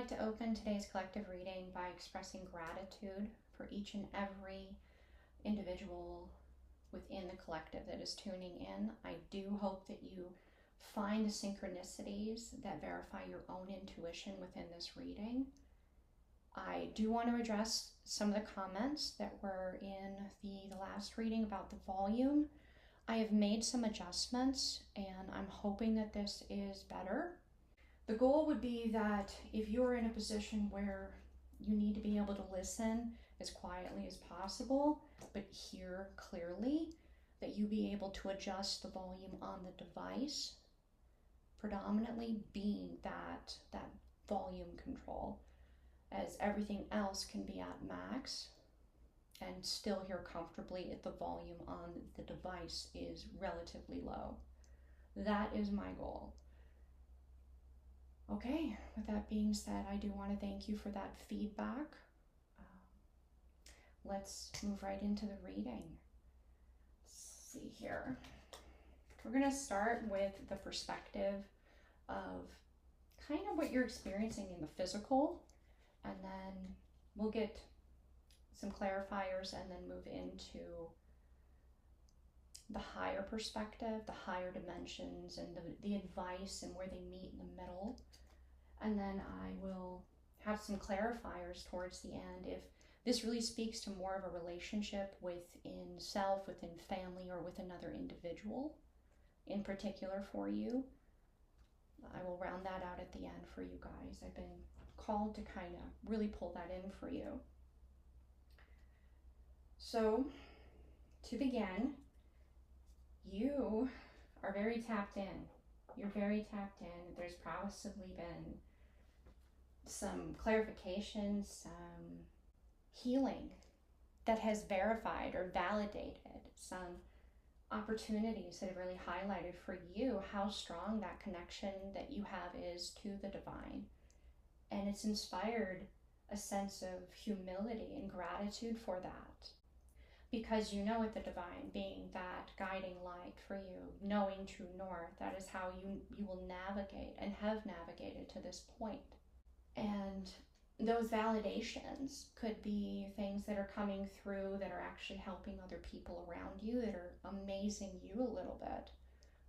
like to open today's collective reading by expressing gratitude for each and every individual within the collective that is tuning in. I do hope that you find the synchronicities that verify your own intuition within this reading. I do want to address some of the comments that were in the last reading about the volume. I have made some adjustments and I'm hoping that this is better. The goal would be that if you're in a position where you need to be able to listen as quietly as possible, but hear clearly, that you be able to adjust the volume on the device, predominantly being that volume control, as everything else can be at max and still hear comfortably if the volume on the device is relatively low. That is my goal. Okay, with that being said, I do want to thank you for that feedback. Let's move right into the reading. Let's see here. We're going to start with the perspective of kind of what you're experiencing in the physical, and then we'll get some clarifiers and then move into the higher perspective, the higher dimensions, and the advice and where they meet in the middle. And then I will have some clarifiers towards the end if this really speaks to more of a relationship within self, within family, or with another individual in particular for you. I will round that out at the end for you guys. I've been called to kind of really pull that in for you. So, to begin, you are very tapped in. You're very tapped in. There's possibly been some clarification, some healing that has verified or validated some opportunities that have really highlighted for you how strong that connection that you have is to the divine. And it's inspired a sense of humility and gratitude for that. Because you know, with the divine being that guiding light for you, knowing true north, that is how you will navigate and have navigated to this point. And those validations could be things that are coming through that are actually helping other people around you, that are amazing you a little bit,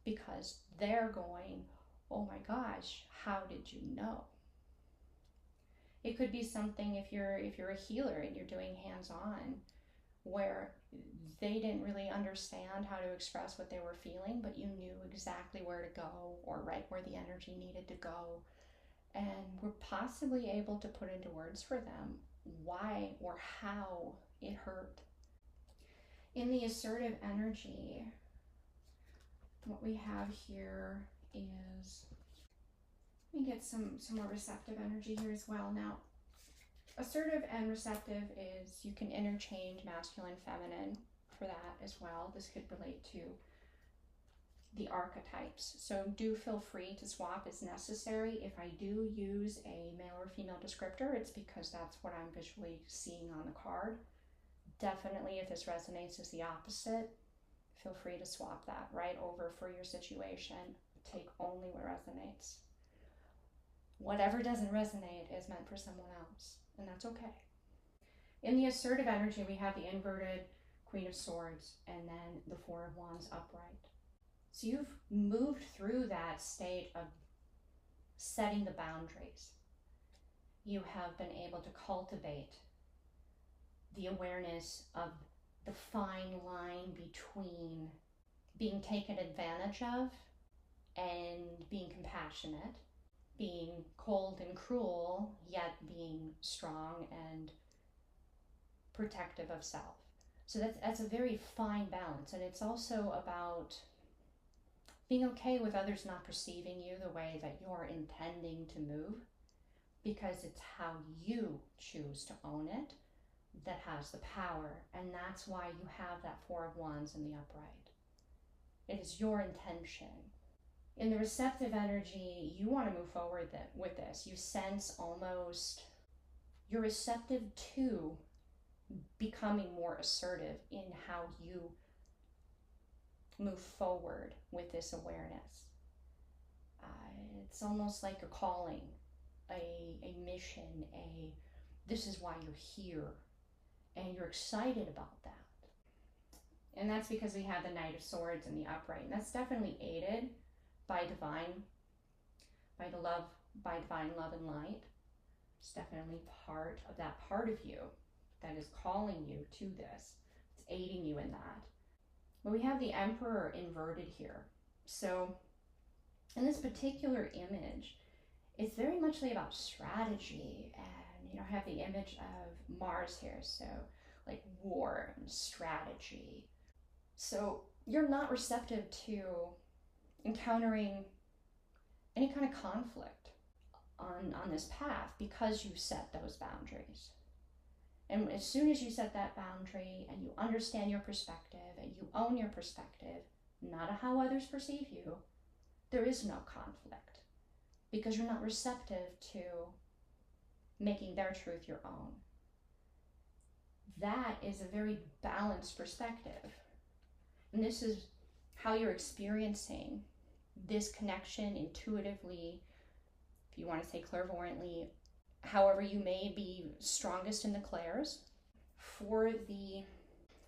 because they're going, oh my gosh, how did you know? It could be something if you're a healer and you're doing hands-on, where they didn't really understand how to express what they were feeling, but you knew exactly where to go or right where the energy needed to go, and were possibly able to put into words for them why or how it hurt. In the assertive energy, what we have here is, let me get some more receptive energy here as well. Now, assertive and receptive is, you can interchange masculine, feminine for that as well. This could relate to the archetypes. So do feel free to swap as necessary. If I do use a male or female descriptor, it's because that's what I'm visually seeing on the card. Definitely, if this resonates as the opposite, feel free to swap that right over for your situation. Take only what resonates. Whatever doesn't resonate is meant for someone else, and that's okay. In the assertive energy, we have the inverted Queen of Swords and then the Four of Wands upright. So you've moved through that state of setting the boundaries. You have been able to cultivate the awareness of the fine line between being taken advantage of and being compassionate, being cold and cruel, yet being strong and protective of self. So that's a very fine balance. And it's also about being okay with others not perceiving you the way that you're intending to move, because it's how you choose to own it that has the power. And that's why you have that Four of Wands in the upright. It is your intention. In the receptive energy, you want to move forward with this. You sense almost, you're receptive to becoming more assertive in how you move forward with this awareness. It's almost like a calling, a motivation, this is why you're here, and you're excited about that. And that's because we have the Knight of Swords in the upright, and that's definitely aided by divine love and light. It's definitely part of that part of you that is calling you to this. It's aiding you in that. But we have the Emperor inverted here. So in this particular image, it's very much about strategy, and I have the image of Mars here, so like war and strategy. So you're not receptive to encountering any kind of conflict on this path because you set those boundaries. And as soon as you set that boundary and you understand your perspective and you own your perspective, not how others perceive you, there is no conflict because you're not receptive to making their truth your own. That is a very balanced perspective. And this is how you're experiencing this connection intuitively, if you want to say clairvoyantly, however you may be strongest in the clairs. For the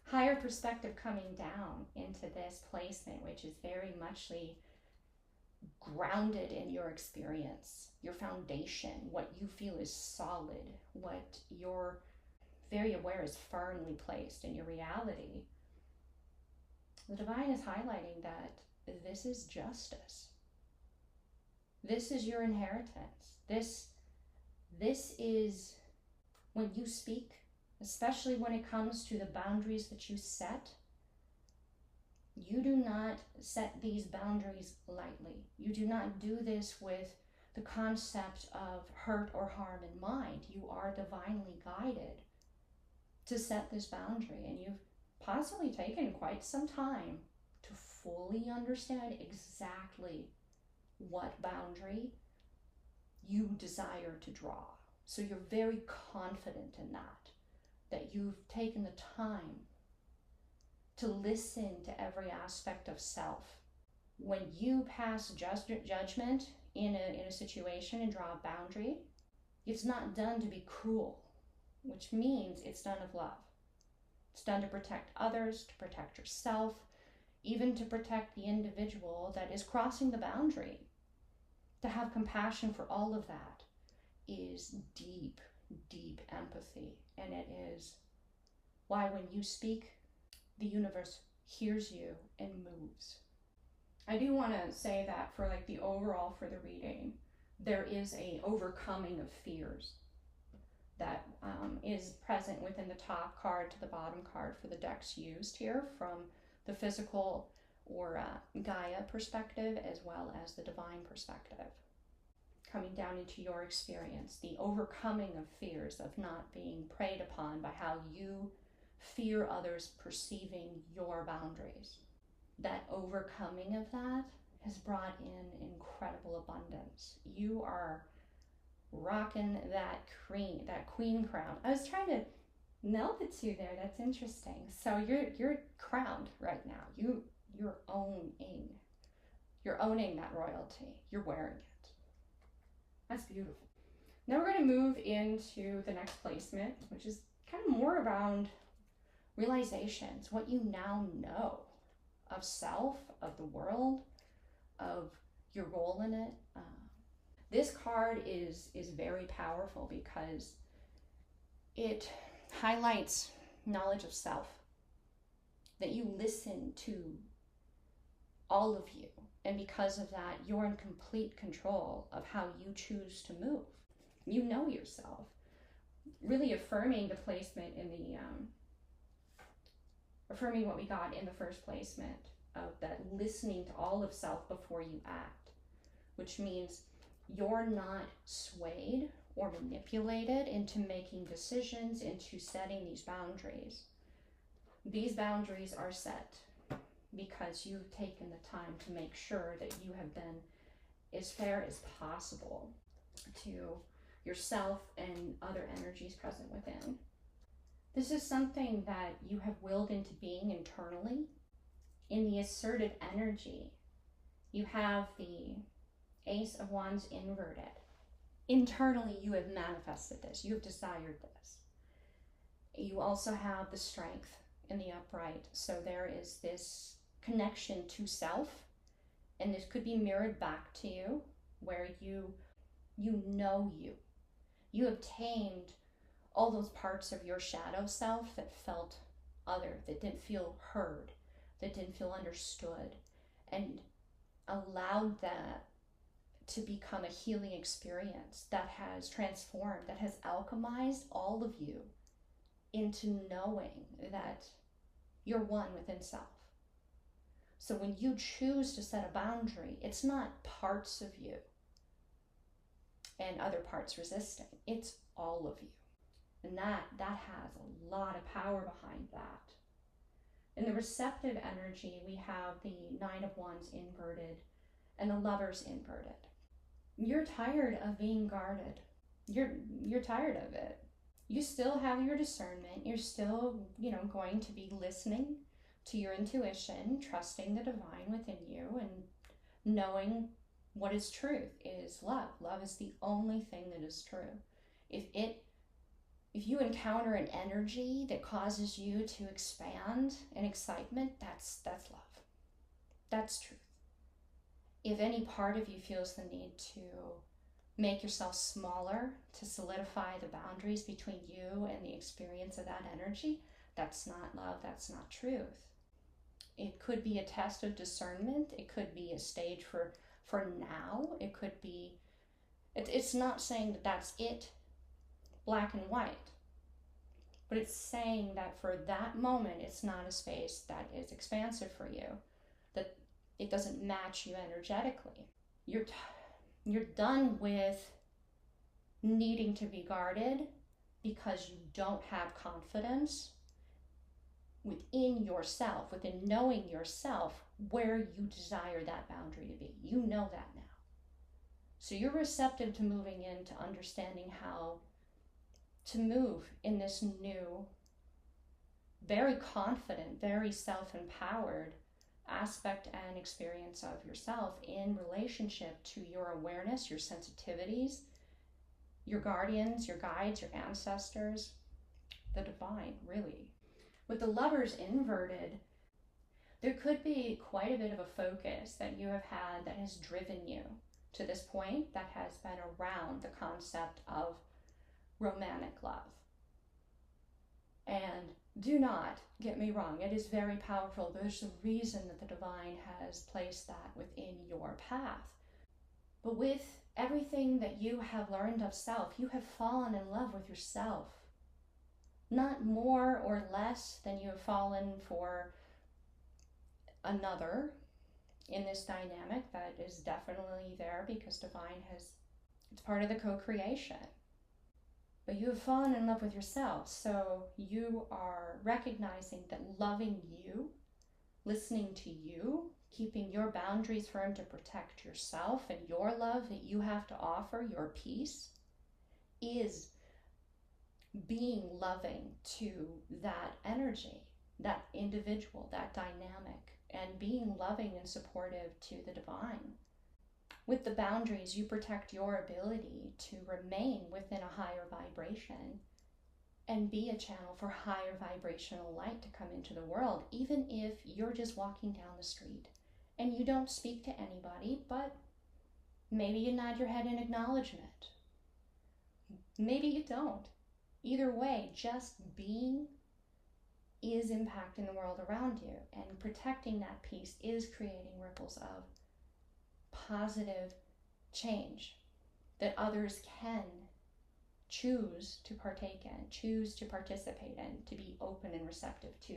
higher perspective coming down into this placement, which is very muchly grounded in your experience, your foundation, what you feel is solid, what you're very aware is firmly placed in your reality. The divine is highlighting that this is justice. This is your inheritance. This is when you speak, especially when it comes to the boundaries that you set, you do not set these boundaries lightly. You do not do this with the concept of hurt or harm in mind. You are divinely guided to set this boundary, and you've possibly taken quite some time to fully understand exactly what boundary you desire to draw. So you're very confident in that you've taken the time to listen to every aspect of self. When you pass judgment in a situation and draw a boundary, it's not done to be cruel, which means it's done of love. It's done to protect others, to protect yourself, even to protect the individual that is crossing the boundary. To have compassion for all of that is deep, deep empathy. And it is why when you speak, the universe hears you and moves. I do want to say that for like the overall for the reading, there is a overcoming of fears that is present within the top card to the bottom card for the decks used here, from the physical or Gaia perspective as well as the divine perspective. Coming down into your experience, the overcoming of fears of not being preyed upon by how you fear others perceiving your boundaries. That overcoming of that has brought in incredible abundance. You are rocking that queen crown. I was trying to meld the two there. That's interesting. So you're crowned right now. You're owning that royalty. You're wearing it. That's beautiful. Now we're going to move into the next placement, which is kind of more around realizations, what you now know of self, of the world, of your role in it. This card is very powerful because it highlights knowledge of self, that you listen to all of you, and because of that, you're in complete control of how you choose to move. You know yourself. Really affirming the placement in the affirming what we got in the first placement of that listening to all of self before you act, which means you're not swayed or manipulated into making decisions, into setting these boundaries. These boundaries are set because you've taken the time to make sure that you have been as fair as possible to yourself and other energies present within. This is something that you have willed into being internally. In the assertive energy, you have the Ace of Wands inverted internally you have manifested this, you have desired this. You also have the strength in the upright, so there is this connection to self, and this could be mirrored back to you, where you know you have tamed all those parts of your shadow self that felt other, that didn't feel heard, that didn't feel understood, and allowed that to become a healing experience that has transformed, that has alchemized all of you into knowing that you're one within self. So when you choose to set a boundary, it's not parts of you and other parts resisting. It's all of you. And that has a lot of power behind that. In the receptive energy, we have the Nine of Wands inverted and the Lovers inverted. You're tired of being guarded. You're tired of it. You still have your discernment. You're still, going to be listening to your intuition, trusting the divine within you, and knowing what is truth is love. Love is the only thing that is true. If you encounter an energy that causes you to expand in excitement, that's love. That's truth. If any part of you feels the need to make yourself smaller, to solidify the boundaries between you and the experience of that energy, that's not love, that's not truth. It could be a test of discernment. It could be a stage for now. It could be, it's not saying that that's it, black and white. But it's saying that for that moment, it's not a space that is expansive for you, that it doesn't match you energetically. You're done with needing to be guarded because you don't have confidence within yourself, within knowing yourself where you desire that boundary to be. You know that now. So you're receptive to moving into understanding how to move in this new, very confident, very self-empowered aspect and experience of yourself in relationship to your awareness, your sensitivities, your guardians, your guides, your ancestors, the divine, really. With the Lovers inverted, there could be quite a bit of a focus that you have had that has driven you to this point, that has been around the concept of romantic love. And do not get me wrong, it is very powerful. There's a reason that the divine has placed that within your path. But with everything that you have learned of self, you have fallen in love with yourself. Not more or less than you have fallen for another in this dynamic that is definitely there, because divine it's part of the co-creation. But you have fallen in love with yourself, so you are recognizing that loving you, listening to you, keeping your boundaries firm to protect yourself and your love that you have to offer, your peace, is being loving to that energy, that individual, that dynamic, and being loving and supportive to the divine. With the boundaries, you protect your ability to remain within a higher vibration and be a channel for higher vibrational light to come into the world, even if you're just walking down the street and you don't speak to anybody, but maybe you nod your head in acknowledgement. Maybe you don't. Either way, just being is impacting the world around you, and protecting that peace is creating ripples of positive change that others can choose to partake in, choose to participate in, to be open and receptive to.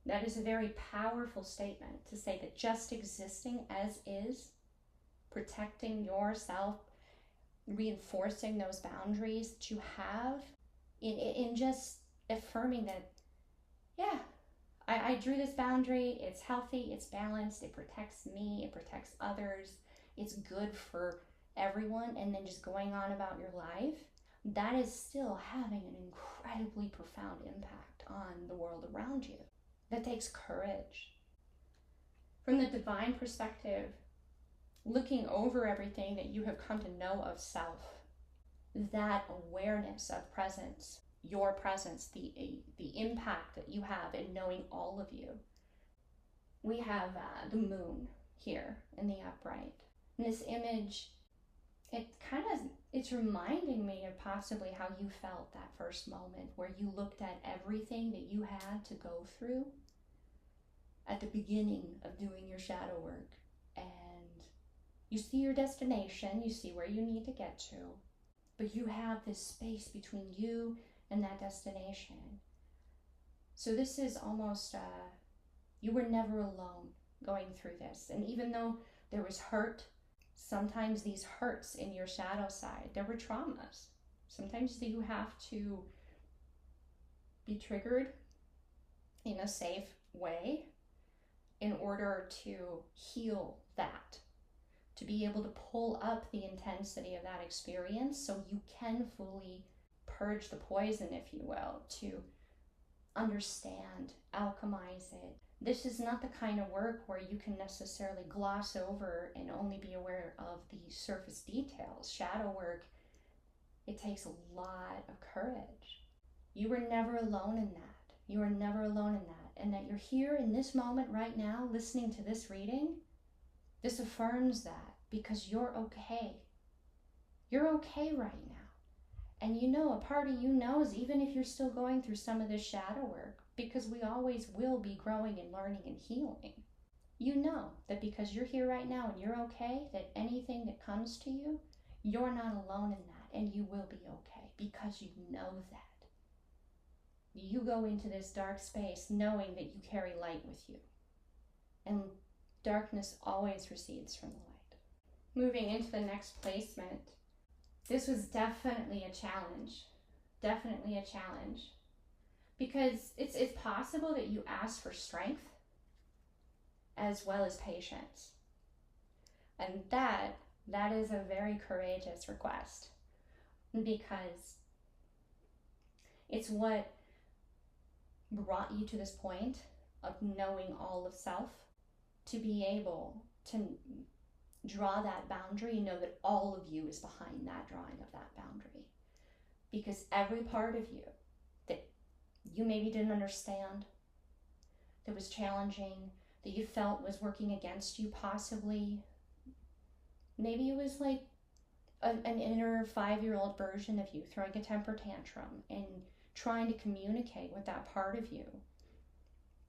That is a very powerful statement, to say that just existing as is, protecting yourself, reinforcing those boundaries that you have, in just affirming that, yeah, I drew this boundary, it's healthy, it's balanced, it protects me, it protects others, it's good for everyone, and then just going on about your life, that is still having an incredibly profound impact on the world around you. That takes courage. From the divine perspective, looking over everything that you have come to know of self that awareness of presence, your presence, the impact that you have in knowing all of you. We have the moon here in the upright. And this image, it's reminding me of possibly how you felt that first moment where you looked at everything that you had to go through at the beginning of doing your shadow work. And you see your destination, you see where you need to get to, but you have this space between you and that destination. So this is almost, you were never alone going through this. And even though there was hurt, sometimes these hurts in your shadow side, there were traumas. Sometimes you have to be triggered in a safe way in order to heal that, to be able to pull up the intensity of that experience so you can fully purge the poison, if you will, to understand, alchemize it. This is not the kind of work where you can necessarily gloss over and only be aware of the surface details. Shadow work, it takes a lot of courage. You were never alone in that. You are never alone in that. And that you're here in this moment right now listening to this reading, this affirms that, because you're okay. You're okay right now. And you know, a part of you knows, even if you're still going through some of this shadow work, because we always will be growing and learning and healing, you know that because you're here right now and you're okay, that anything that comes to you, you're not alone in that, and you will be okay because you know that. You go into this dark space knowing that you carry light with you. And darkness always recedes from the light. Moving into the next placement, this was definitely a challenge. Definitely a challenge. Because it's possible that you ask for strength as well as patience. And that is a very courageous request. Because it's what brought you to this point of knowing all of self, to be able to draw that boundary and know that all of you is behind that drawing of that boundary. Because every part of you that you maybe didn't understand, that was challenging, that you felt was working against you possibly, maybe it was like an inner 5-year-old version of you throwing a temper tantrum and trying to communicate with that part of you.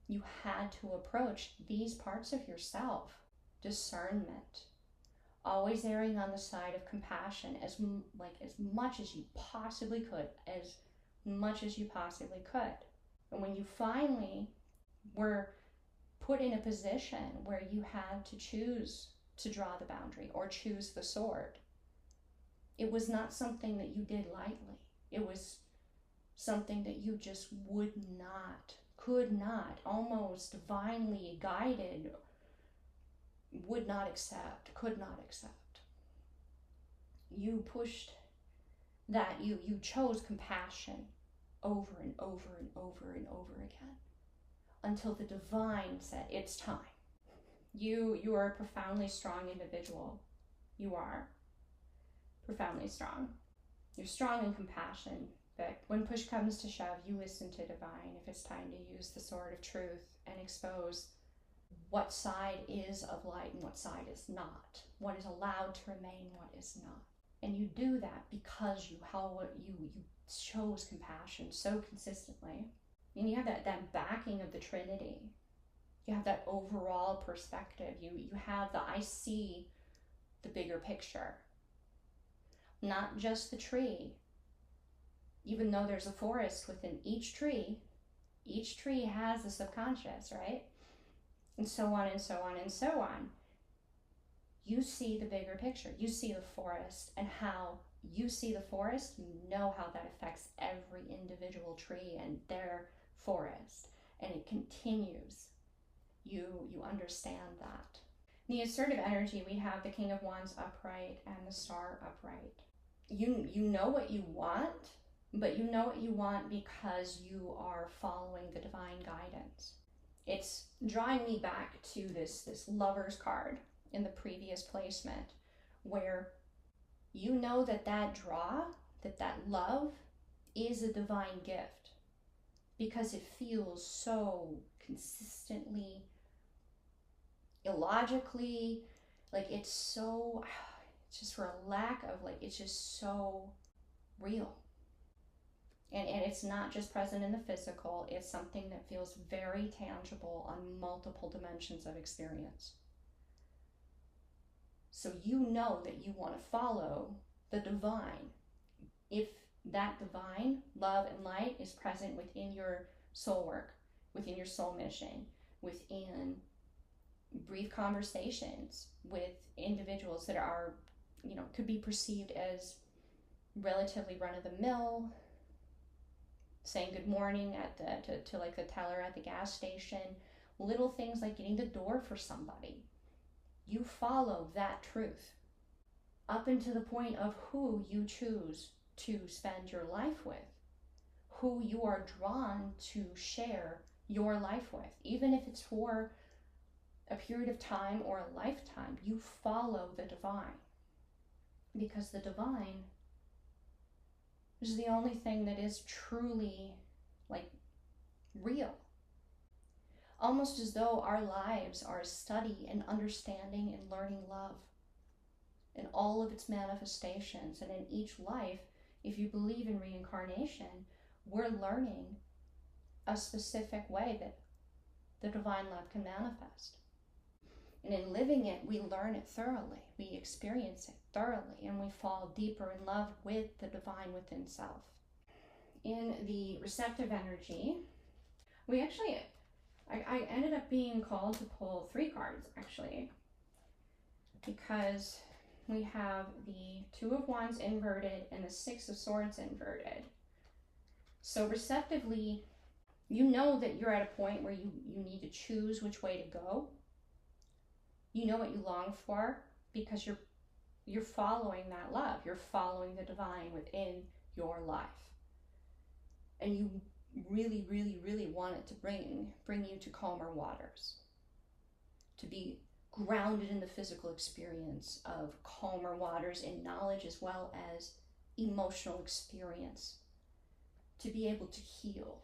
You had to approach these parts of yourself, discernment, always erring on the side of compassion as much as you possibly could, as much as you possibly could. And when you finally were put in a position where you had to choose to draw the boundary or choose the sword, it was not something that you did lightly. It was something that you just could not, almost divinely guided, would not accept, could not accept. You pushed that, you chose compassion over and over and over and over again until the divine said, it's time. You are a profoundly strong individual. You are profoundly strong. You're strong in compassion. But when push comes to shove, you listen to divine if it's time to use the sword of truth and expose what side is of light and what side is not, what is allowed to remain, what is not. And you do that because you chose compassion so consistently. And you have that backing of the Trinity. You have that overall perspective. You have I see the bigger picture. Not just the tree. Even though there's a forest within each tree has a subconscious, right? And so on and so on and so on. You see the bigger picture. You see the forest, and how you see the forest, you know how that affects every individual tree and their forest. And it continues. You understand that. In the assertive energy, we have the King of Wands upright and the Star upright. You know what you want, but you know what you want because you are following the divine guidance. It's drawing me back to this Lover's card in the previous placement, where you know that draw, that love is a divine gift, because it feels so consistently, illogically, like it's just for a lack of, like, it's just so real. And it's not just present in the physical, it's something that feels very tangible on multiple dimensions of experience. So you know that you want to follow the divine. If that divine love and light is present within your soul work, within your soul mission, within brief conversations with individuals that are, could be perceived as relatively run-of-the-mill, saying good morning to like the teller at the gas station, little things like getting the door for somebody. You follow that truth up into the point of who you choose to spend your life with, who you are drawn to share your life with, even if it's for a period of time or a lifetime. You follow the divine, because the divine is the only thing that is truly, like, real. Almost as though our lives are a study in understanding and learning love in all of its manifestations. And in each life, if you believe in reincarnation, we're learning a specific way that the divine love can manifest. And in living it, we learn it thoroughly, we experience it thoroughly, and we fall deeper in love with the divine within self. In the receptive energy, we actually, I ended up being called to pull 3 cards, actually, because we have the 2 of Wands inverted and the 6 of Swords inverted. So receptively, you know that you're at a point where you need to choose which way to go. You know what you long for, because you're following that love. You're following the divine within your life. And you really, really, really want it to bring you to calmer waters, to be grounded in the physical experience of calmer waters in knowledge as well as emotional experience, to be able to heal.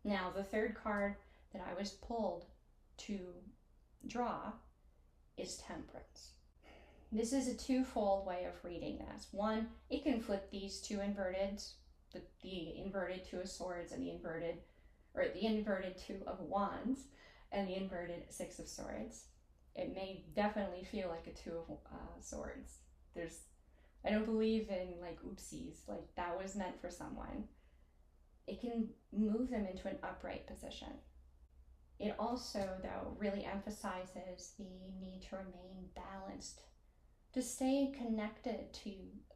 Now, the 3rd card that I was pulled to draw is Temperance. This is a twofold way of reading this. One, it can flip these 2 inverteds, the inverted 2 of Swords and the inverted 2 of Wands and the inverted 6 of Swords. It may definitely feel like a 2 of Swords. I don't believe in, like, oopsies, like that was meant for someone. It can move them into an upright position. It also, though, really emphasizes the need to remain balanced, to stay connected to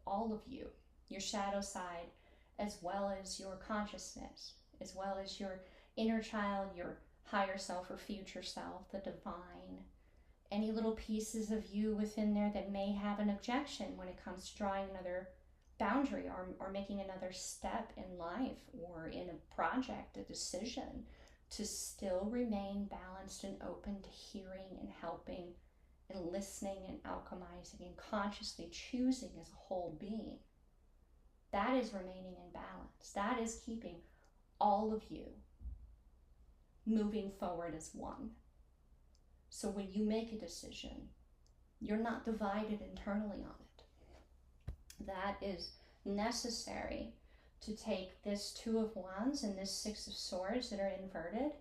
all of you, your shadow side, as well as your consciousness, as well as your inner child, your higher self or future self, the divine, any little pieces of you within there that may have an objection when it comes to drawing another boundary or making another step in life or in a project, a decision, to still remain balanced and open to hearing and helping and listening and alchemizing and consciously choosing as a whole being. That is remaining in balance. That is keeping all of you moving forward as one. So when you make a decision, you're not divided internally on it. That is necessary to take this 2 of Wands and this 6 of Swords that are inverted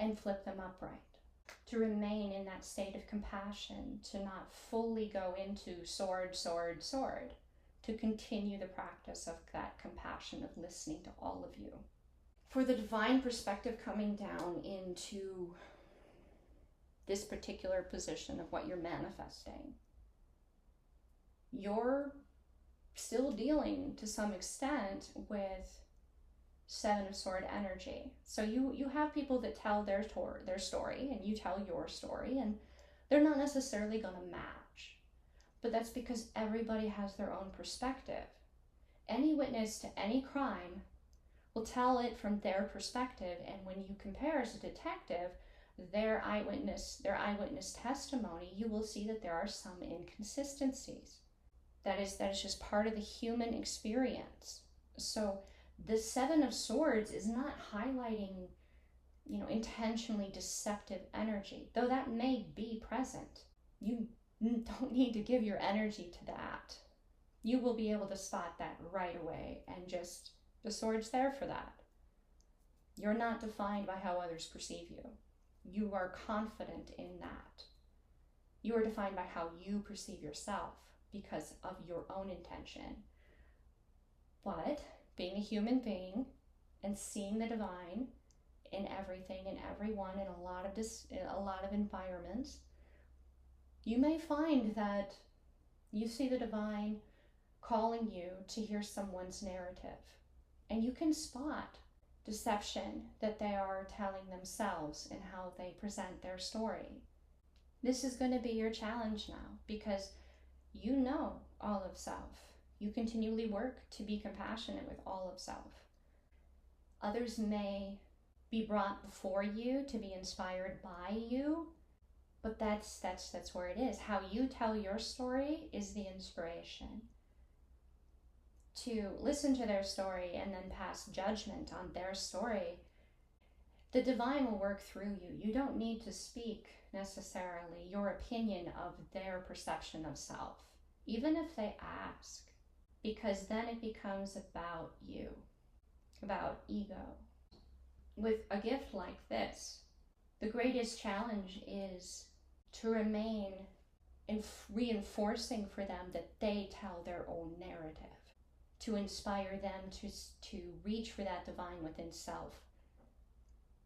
and flip them upright. To remain in that state of compassion, to not fully go into sword, sword, sword, to continue the practice of that compassion of listening to all of you. For the divine perspective coming down into this particular position of what you're manifesting, you're still dealing to some extent with 7 of Sword energy. So you have people that tell their story and you tell your story, and they're not necessarily going to match. But that's because everybody has their own perspective. Any witness to any crime will tell it from their perspective, and when you compare as a detective their eyewitness testimony, you will see that there are some inconsistencies. That is just part of the human experience. So the Seven of Swords is not highlighting, intentionally deceptive energy, though that may be present. You don't need to give your energy to that. You will be able to spot that right away, and just the sword's there for that. You're not defined by how others perceive you. You are confident in that. You are defined by how you perceive yourself because of your own intention. But being a human being and seeing the divine in everything and everyone in a lot of environments, you may find that you see the divine calling you to hear someone's narrative, and you can spot deception that they are telling themselves and how they present their story. This is going to be your challenge now, because you know all of self. You continually work to be compassionate with all of self. Others may be brought before you to be inspired by you, but that's where it is. How you tell your story is the inspiration. To listen to their story and then pass judgment on their story, the divine will work through you. You don't need to speak necessarily your opinion of their perception of self, even if they ask, because then it becomes about you, about ego. With a gift like this, the greatest challenge is to remain in reinforcing for them that they tell their own narrative, to inspire them to reach for that divine within self.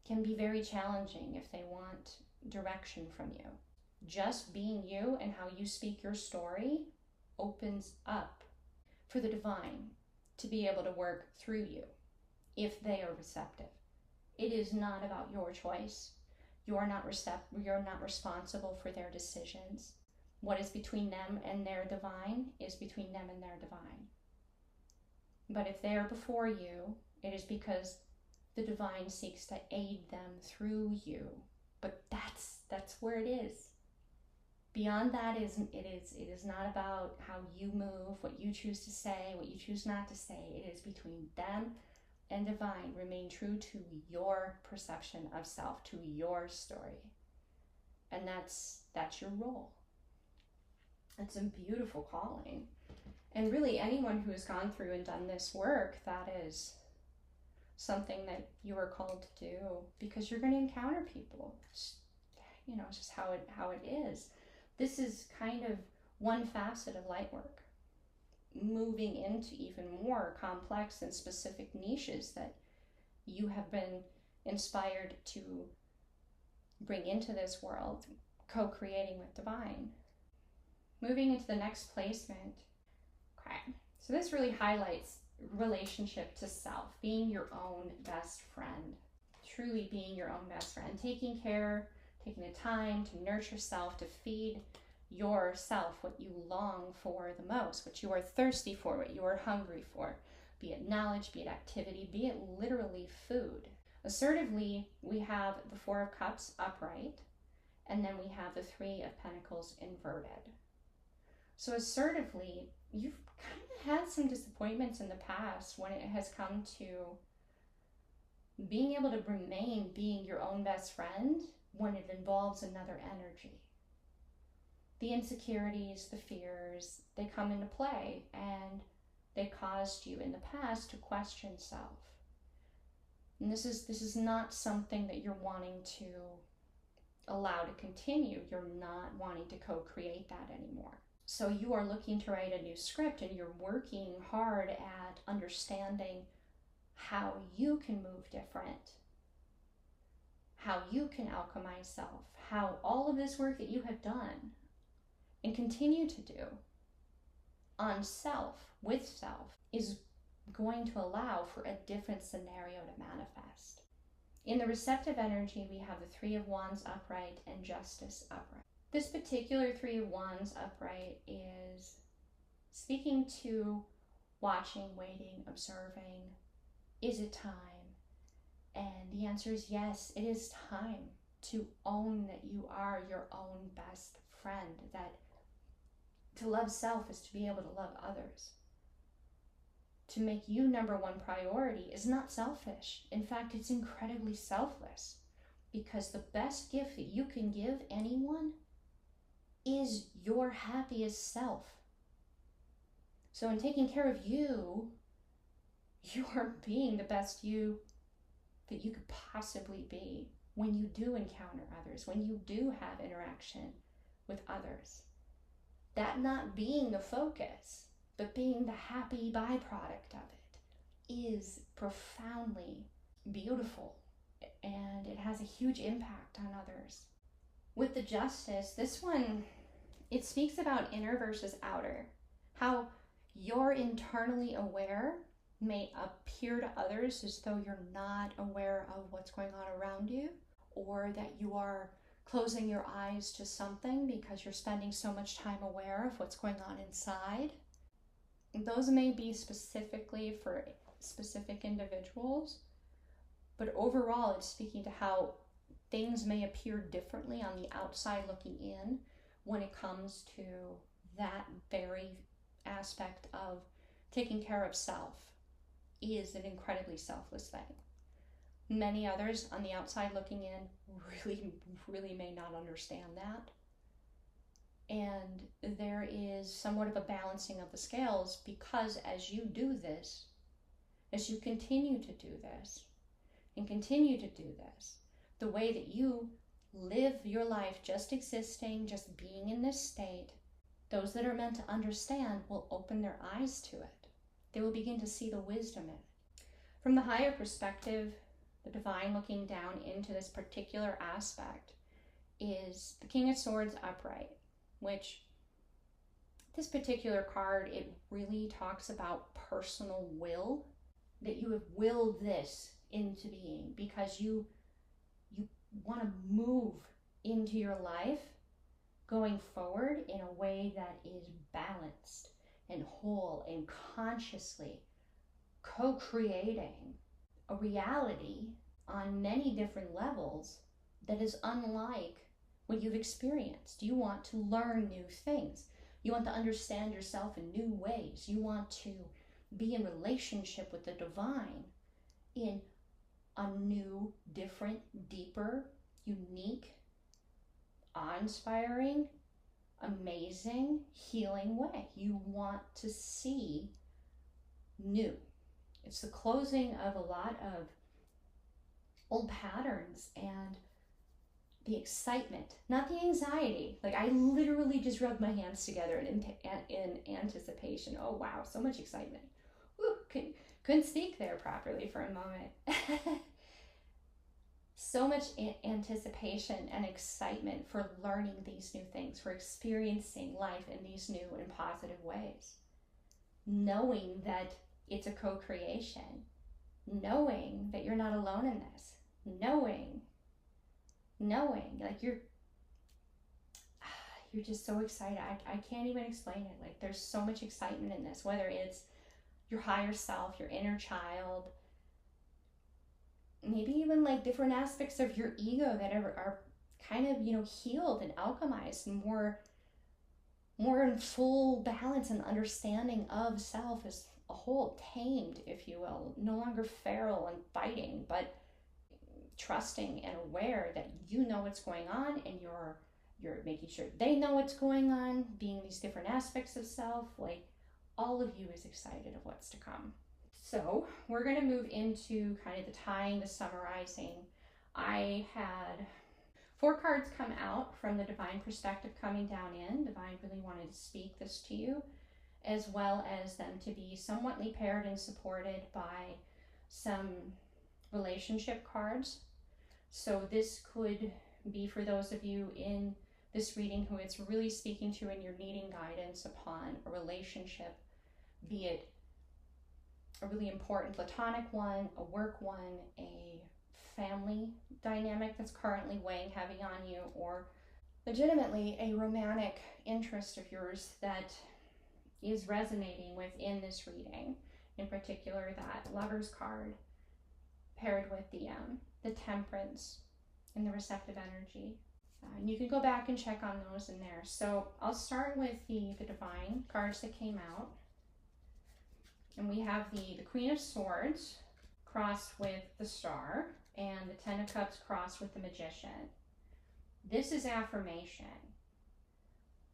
Can be very challenging if they want direction from you. Just being you and how you speak your story opens up for the divine to be able to work through you if they are receptive. It is not about your choice. You're not responsible for their decisions. What is between them and their divine is between them and their divine. But if they are before you, it is because the divine seeks to aid them through you. But that's where it is. Beyond that, it is not about how you move, what you choose to say, what you choose not to say. It is between them and divine. Remain true to your perception of self, to your story. And that's your role. It's a beautiful calling. And really, anyone who has gone through and done this work, that is something that you are called to do, because you're going to encounter people. It's just how it is. This is kind of one facet of light work, moving into even more complex and specific niches that you have been inspired to bring into this world, co-creating with divine. Moving into the next placement. Okay, so this really highlights relationship to self, being your own best friend, truly being your own best friend, taking the time to nurture self, to feed yourself what you long for the most, what you are thirsty for, what you are hungry for, be it knowledge, be it activity, be it literally food. Assertively, we have the Four of Cups upright, and then we have the Three of Pentacles inverted. So assertively, you've kind of had some disappointments in the past when it has come to being able to remain being your own best friend when it involves another energy. The insecurities, the fears, they come into play, and they caused you in the past to question self. And this is not something that you're wanting to allow to continue. You're not wanting to co-create that anymore. So you are looking to write a new script, and you're working hard at understanding how you can move different, how you can alchemize self, how all of this work that you have done and continue to do on self, with self, is going to allow for a different scenario to manifest. In the receptive energy, we have the Three of Wands upright and Justice upright. This particular Three of Wands upright is speaking to watching, waiting, observing. Is it time? And the answer is yes, it is time to own that you are your own best friend, that To love self is to be able to love others. To make you number one priority is not selfish. In fact, it's incredibly selfless, because the best gift that you can give anyone is your happiest self. So in taking care of you, you are being the best you that you could possibly be when you do encounter others, when you do have interaction with others. That not being the focus, but being the happy byproduct of it, is profoundly beautiful, and it has a huge impact on others. With the Justice, this one, it speaks about inner versus outer. How you're internally aware may appear to others as though you're not aware of what's going on around you, or that you are closing your eyes to something because you're spending so much time aware of what's going on inside. Those may be specifically for specific individuals, but overall it's speaking to how things may appear differently on the outside looking in when it comes to that very aspect of taking care of self is an incredibly selfless thing. Many others on the outside looking in really may not understand that. And there is somewhat of a balancing of the scales, because as you do this, as you continue to do this, and continue to do this, the way that you live your life just existing, just being in this state, those that are meant to understand will open their eyes to it. They will begin to see the wisdom in it. From the higher perspective, the divine looking down into this particular aspect is the King of Swords upright, which this particular card, it really talks about personal will, that you have willed this into being because you want to move into your life going forward in a way that is balanced and whole and consciously co-creating a reality on many different levels that is unlike what you've experienced. You want to learn new things. You want to understand yourself in new ways. You want to be in relationship with the divine in a new, different, deeper, unique, awe-inspiring, amazing, healing way. You want to see new. It's the closing of a lot of old patterns and the excitement, not the anxiety. Like, I literally just rubbed my hands together in anticipation. Oh wow, so much excitement. Woo, couldn't speak there properly for a moment. So much anticipation and excitement for learning these new things, for experiencing life in these new and positive ways. Knowing that it's a co-creation. Knowing that you're not alone in this. Knowing, like you're just so excited. I can't even explain it. Like, there's so much excitement in this, whether it's your higher self, your inner child, maybe even like different aspects of your ego that are kind of, healed and alchemized and more in full balance and understanding of self as a whole, tamed, if you will, no longer feral and fighting, but trusting and aware that you know what's going on, and you're making sure they know what's going on, being these different aspects of self. Like, all of you is excited of what's to come. So we're going to move into kind of the tying, the summarizing. I had 4 cards come out from the divine perspective coming down in. Divine really wanted to speak this to you, as well as them to be somewhatly paired and supported by some relationship cards. So this could be for those of you in this reading who it's really speaking to and you're needing guidance upon a relationship, be it a really important platonic one, a work one, a family dynamic that's currently weighing heavy on you, or legitimately a romantic interest of yours that is resonating within this reading. In particular, that Lover's card paired with the Temperance and the receptive energy. And you can go back and check on those in there. So I'll start with the divine cards that came out. And we have the Queen of Swords crossed with the Star, and the Ten of Cups crossed with the Magician. This is affirmation.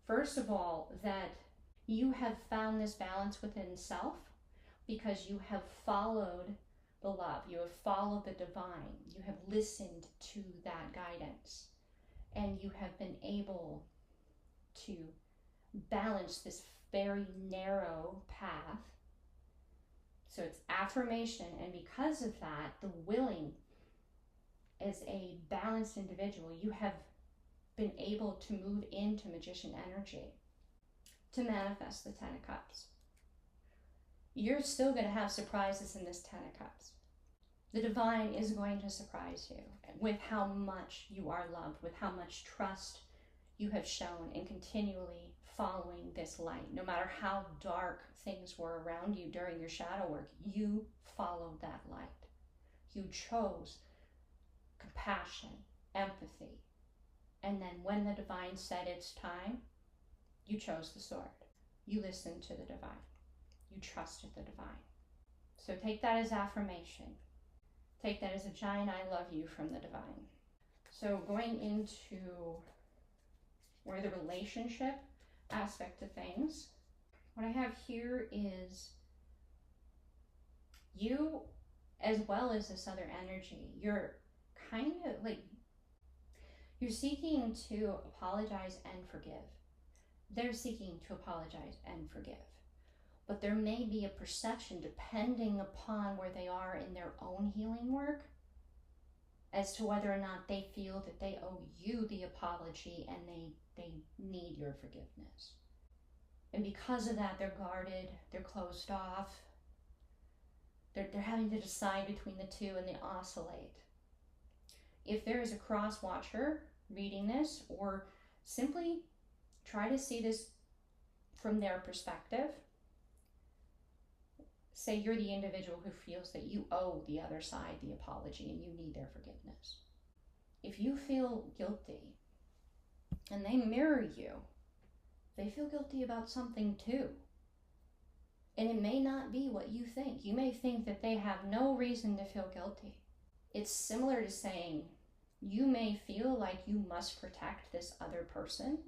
First of all, that you have found this balance within self because you have followed the love. You have followed the divine. You have listened to that guidance. And you have been able to balance this very narrow path. So it's affirmation. And because of that, the willing, as a balanced individual, you have been able to move into Magician energy to manifest the Ten of Cups. You're still going to have surprises in this Ten of Cups. The divine is going to surprise you with how much you are loved, with how much trust you have shown in continually following this light. No matter how dark things were around you during your shadow work, you followed that light. You chose compassion, empathy, and then when the divine said it's time, you chose the sword. You listened to the divine. You trusted the divine. So take that as affirmation. Take that as a giant I love you from the divine. So going into where the relationship aspect of things, what I have here is you, as well as this other energy, you're kind of like, you're seeking to apologize and forgive. They're seeking to apologize and forgive. But there may be a perception, depending upon where they are in their own healing work, as to whether or not they feel that they owe you the apology and they need your forgiveness. And because of that, they're guarded, they're closed off, they're having to decide between the two, and they oscillate. If there is a cross watcher reading this, or simply try to see this from their perspective, say you're the individual who feels that you owe the other side the apology and you need their forgiveness. If you feel guilty and they mirror you, they feel guilty about something too. And it may not be what you think. You may think that they have no reason to feel guilty. It's similar to saying you may feel like you must protect this other person,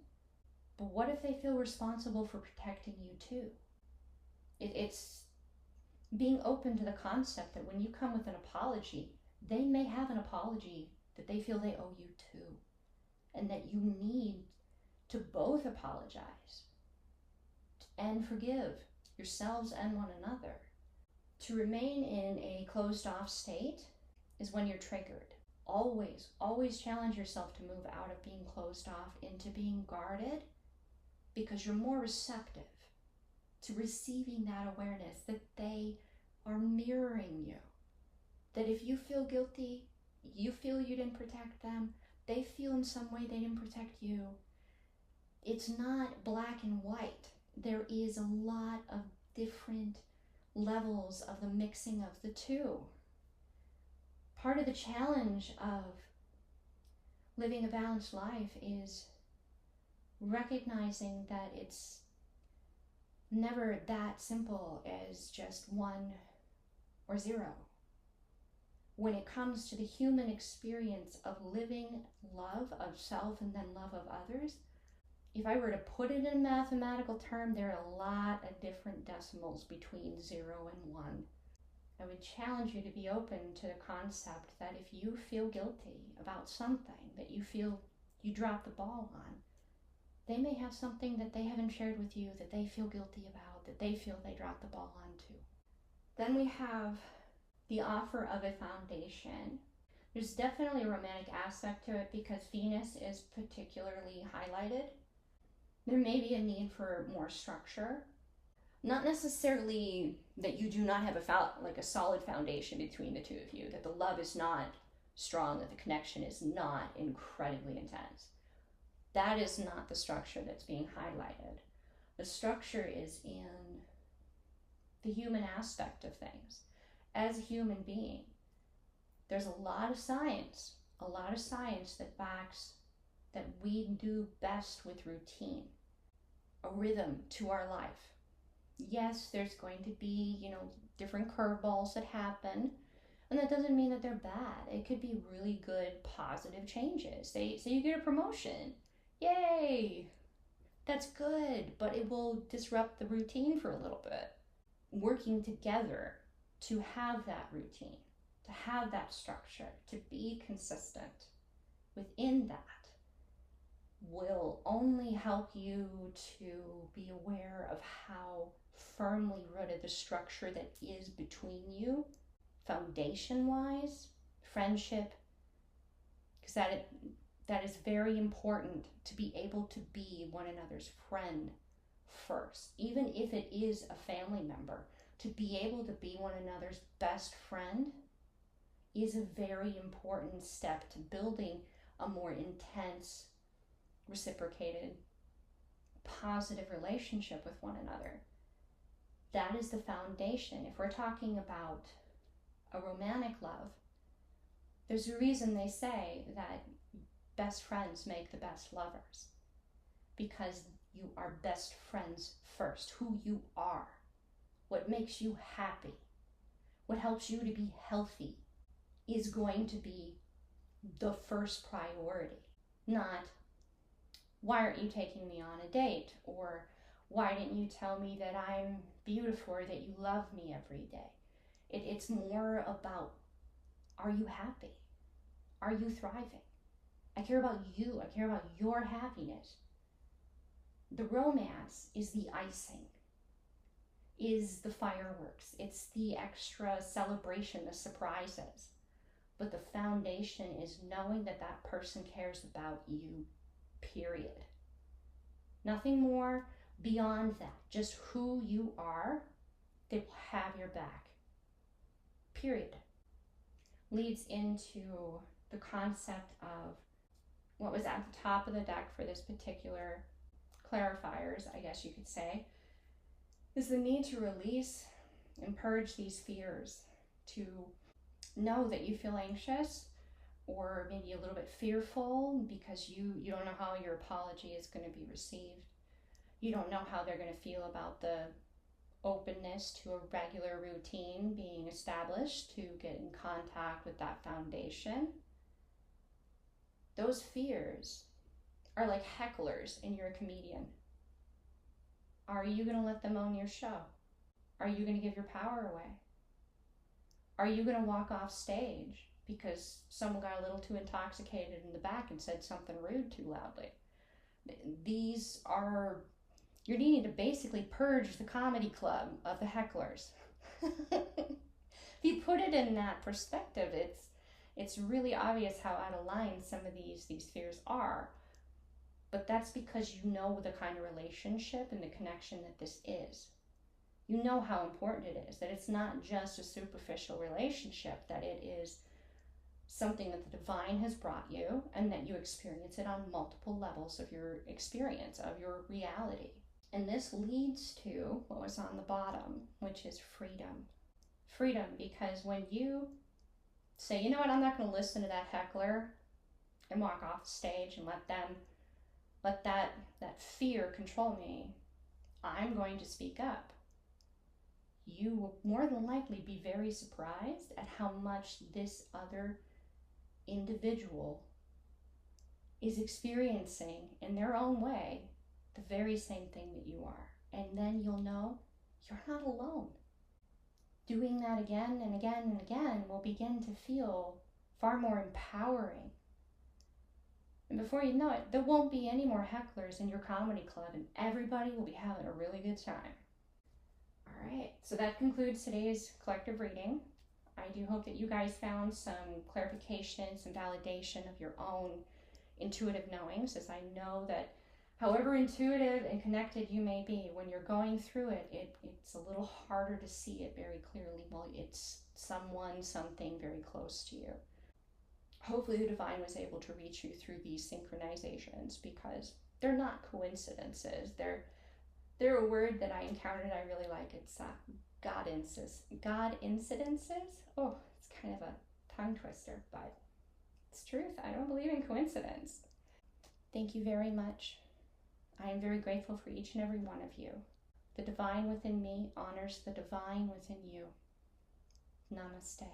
but what if they feel responsible for protecting you too? It's being open to the concept that when you come with an apology, they may have an apology that they feel they owe you too, and that you need to both apologize and forgive yourselves and one another. To remain in a closed off state is when you're triggered. Always, always challenge yourself to move out of being closed off into being guarded, because you're more receptive to receiving that awareness that they are mirroring you. That if you feel guilty, you feel you didn't protect them, they feel in some way they didn't protect you. It's not black and white. There is a lot of different levels of the mixing of the two. Part of the challenge of living a balanced life is recognizing that it's never that simple as just 1 or 0. When it comes to the human experience of living love of self and then love of others, if I were to put it in a mathematical term, there are a lot of different decimals between 0 and 1. I would challenge you to be open to the concept that if you feel guilty about something that you feel you dropped the ball on, they may have something that they haven't shared with you that they feel guilty about, that they feel they dropped the ball on too. Then we have the offer of a foundation. There's definitely a romantic aspect to it because Venus is particularly highlighted. There may be a need for more structure. Not necessarily that you do not have a solid foundation between the two of you, that the love is not strong, that the connection is not incredibly intense. That is not the structure that's being highlighted. The structure is in the human aspect of things. As a human being, there's a lot of science that backs that we do best with routine, a rhythm to our life. Yes, there's going to be, different curveballs that happen, and that doesn't mean that they're bad. It could be really good, positive changes. Say you get a promotion. Yay! That's good, but it will disrupt the routine for a little bit. Working together to have that routine, to have that structure, to be consistent within that will only help you to be aware of how firmly rooted the structure that is between you, foundation-wise, friendship, because that is very important, to be able to be one another's friend first. Even if it is a family member, to be able to be one another's best friend is a very important step to building a more intense, reciprocated, positive relationship with one another. That is the foundation. If we're talking about a romantic love, there's a reason they say that best friends make the best lovers, because you are best friends first. Who you are, what makes you happy, what helps you to be healthy is going to be the first priority. Not, why aren't you taking me on a date? Or why didn't you tell me that I'm beautiful or that you love me every day? It's more about, are you happy? Are you thriving? I care about you. I care about your happiness. The romance is the icing, is the fireworks. It's the extra celebration, the surprises. But the foundation is knowing that that person cares about you, period. Nothing more beyond that. Just who you are, they will have your back, period. Leads into the concept of what was at the top of the deck for this particular clarifiers, I guess you could say, is the need to release and purge these fears, to know that you feel anxious or maybe a little bit fearful because you don't know how your apology is going to be received. You don't know how they're going to feel about the openness to a regular routine being established to get in contact with that foundation. Those fears are like hecklers, and you're a comedian. Are you going to let them own your show? Are you going to give your power away? Are you going to walk off stage because someone got a little too intoxicated in the back and said something rude too loudly? These are, you're needing to basically purge the comedy club of the hecklers. If you put it in that perspective, it's really obvious how out of line some of these fears are. But that's because you know the kind of relationship and the connection that this is. You know how important it is, that it's not just a superficial relationship, that it is something that the divine has brought you, and that you experience it on multiple levels of your experience, of your reality. And this leads to what was on the bottom, which is freedom. Freedom, because when you say, you know what, I'm not going to listen to that heckler and walk off the stage and let that fear control me, I'm going to speak up. You will more than likely be very surprised at how much this other individual is experiencing in their own way the very same thing that you are. And then you'll know you're not alone. Doing that again and again and again will begin to feel far more empowering. And before you know it, there won't be any more hecklers in your comedy club, and everybody will be having a really good time. All right, so that concludes today's collective reading. I do hope that you guys found some clarification, some validation of your own intuitive knowings, as I know that however intuitive and connected you may be, when you're going through it, it's a little harder to see it very clearly. Well, it's someone, something very close to you. Hopefully the divine was able to reach you through these synchronizations, because they're not coincidences. They're a word that I encountered I really like. It's God incidences. Oh, it's kind of a tongue twister, but it's truth. I don't believe in coincidence. Thank you very much. I am very grateful for each and every one of you. The divine within me honors the divine within you. Namaste.